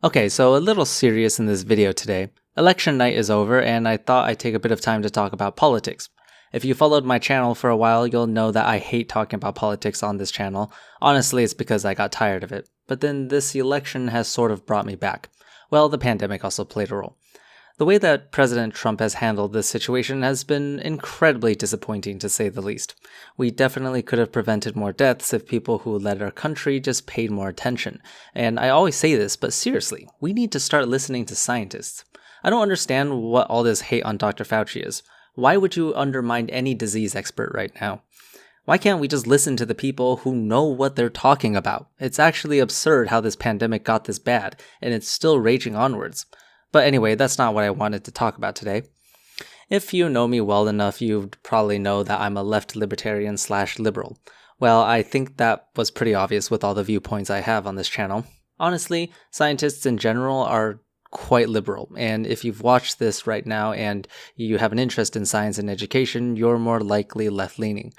Okay, so a little serious in this video today. Election night is over, and I thought I'd take a bit of time to talk about politics. If you followed my channel for a while, you'll know that I hate talking about politics on this channel. Honestly, it's because I got tired of it. But then this election has sort of brought me back. Well, the pandemic also played a role. The way that President Trump has handled this situation has been incredibly disappointing, to say the least. We definitely could have prevented more deaths if people who led our country just paid more attention. And I always say this, but seriously, we need to start listening to scientists. I don't understand what all this hate on Dr. Fauci is. Why would you undermine any disease expert right now? Why can't we just listen to the people who know what they're talking about? It's actually absurd how this pandemic got this bad, and it's still raging onwards. But anyway, that's not what I wanted to talk about today. If you know me well enough, you'd probably know that I'm a left libertarian / liberal. Well, I think that was pretty obvious with all the viewpoints I have on this channel. Honestly, scientists in general are quite liberal, and if you've watched this right now and you have an interest in science and education, you're more likely left-leaning.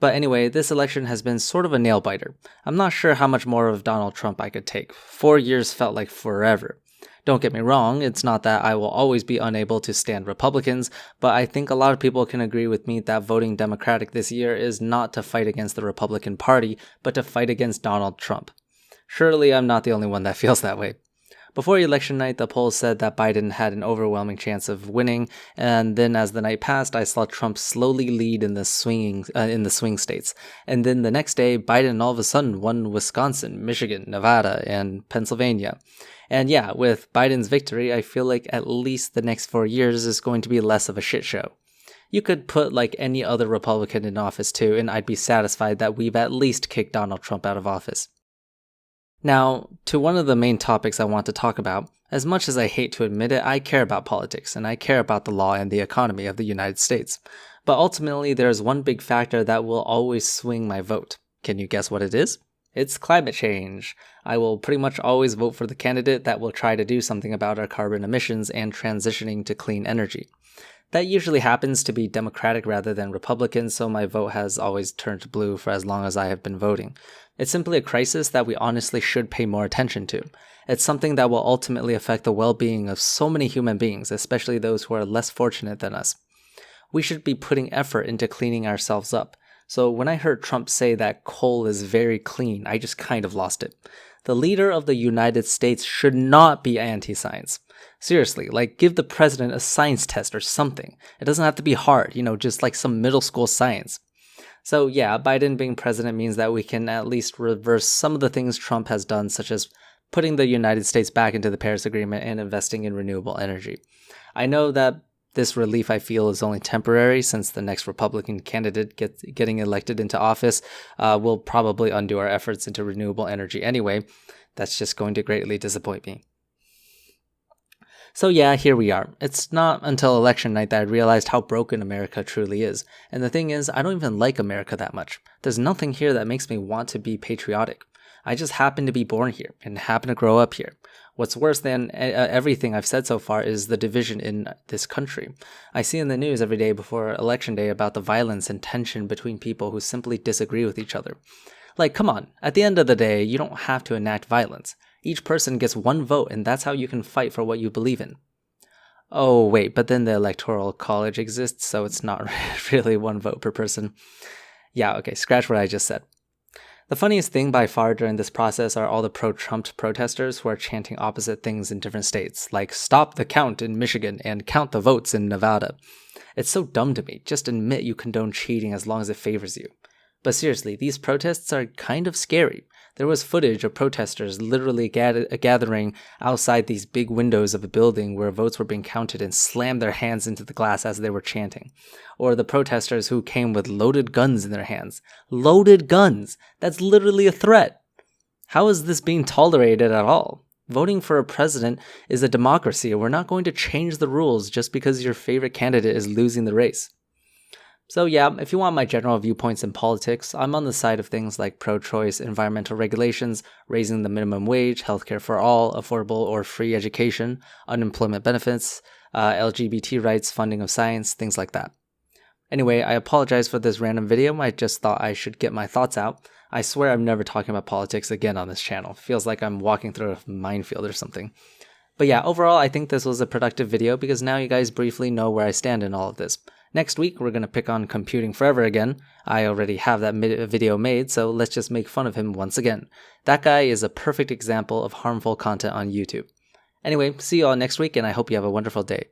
But anyway, this election has been sort of a nail-biter. I'm not sure how much more of Donald Trump I could take. 4 years felt like forever. Don't get me wrong, it's not that I will always be unable to stand Republicans, but I think a lot of people can agree with me that voting Democratic this year is not to fight against the Republican Party, but to fight against Donald Trump. Surely I'm not the only one that feels that way. Before election night, the polls said that Biden had an overwhelming chance of winning, and then as the night passed, I saw Trump slowly lead in the swing states. And then the next day, Biden all of a sudden won Wisconsin, Michigan, Nevada, and Pennsylvania. And yeah, with Biden's victory, I feel like at least the next 4 years is going to be less of a shit show. You could put like any other Republican in office too, and I'd be satisfied that we've at least kicked Donald Trump out of office. Now, to one of the main topics I want to talk about. As much as I hate to admit it, I care about politics, and I care about the law and the economy of the United States. But ultimately, there's one big factor that will always swing my vote. Can you guess what it is? It's climate change. I will pretty much always vote for the candidate that will try to do something about our carbon emissions and transitioning to clean energy. That usually happens to be Democratic rather than Republican, so my vote has always turned blue for as long as I have been voting. It's simply a crisis that we honestly should pay more attention to. It's something that will ultimately affect the well-being of so many human beings, especially those who are less fortunate than us. We should be putting effort into cleaning ourselves up. So when I heard Trump say that coal is very clean, I just kind of lost it. The leader of the United States should not be anti-science. Seriously, like give the president a science test or something. It doesn't have to be hard, just like some middle school science. So yeah, Biden being president means that we can at least reverse some of the things Trump has done, such as putting the United States back into the Paris Agreement and investing in renewable energy. I know that this relief I feel is only temporary since the next Republican candidate getting elected into office will probably undo our efforts into renewable energy anyway. That's just going to greatly disappoint me. So yeah, here we are. It's not until election night that I realized how broken America truly is. And the thing is, I don't even like America that much. There's nothing here that makes me want to be patriotic. I just happen to be born here and happen to grow up here. What's worse than everything I've said so far is the division in this country. I see in the news every day before election day about the violence and tension between people who simply disagree with each other. Like, come on, at the end of the day, you don't have to enact violence. Each person gets one vote, and that's how you can fight for what you believe in. Oh, wait, but then the Electoral College exists, so it's not really one vote per person. Yeah, okay, scratch what I just said. The funniest thing by far during this process are all the pro-Trump protesters who are chanting opposite things in different states, like stop the count in Michigan and count the votes in Nevada. It's so dumb to me. Just admit you condone cheating as long as it favors you. But seriously, these protests are kind of scary. There was footage of protesters literally gathering outside these big windows of a building where votes were being counted and slammed their hands into the glass as they were chanting. Or the protesters who came with loaded guns in their hands. Loaded guns! That's literally a threat! How is this being tolerated at all? Voting for a president is a democracy, and we're not going to change the rules just because your favorite candidate is losing the race. So yeah, if you want my general viewpoints in politics, I'm on the side of things like pro-choice, environmental regulations, raising the minimum wage, healthcare for all, affordable or free education, unemployment benefits, LGBT rights, funding of science, things like that. Anyway, I apologize for this random video, I just thought I should get my thoughts out. I swear I'm never talking about politics again on this channel. Feels like I'm walking through a minefield or something. But yeah, overall I think this was a productive video because now you guys briefly know where I stand in all of this. Next week we're going to pick on computing forever again. I already have that video made, so let's just make fun of him once again. That guy is a perfect example of harmful content on YouTube. Anyway, see you all next week and I hope you have a wonderful day.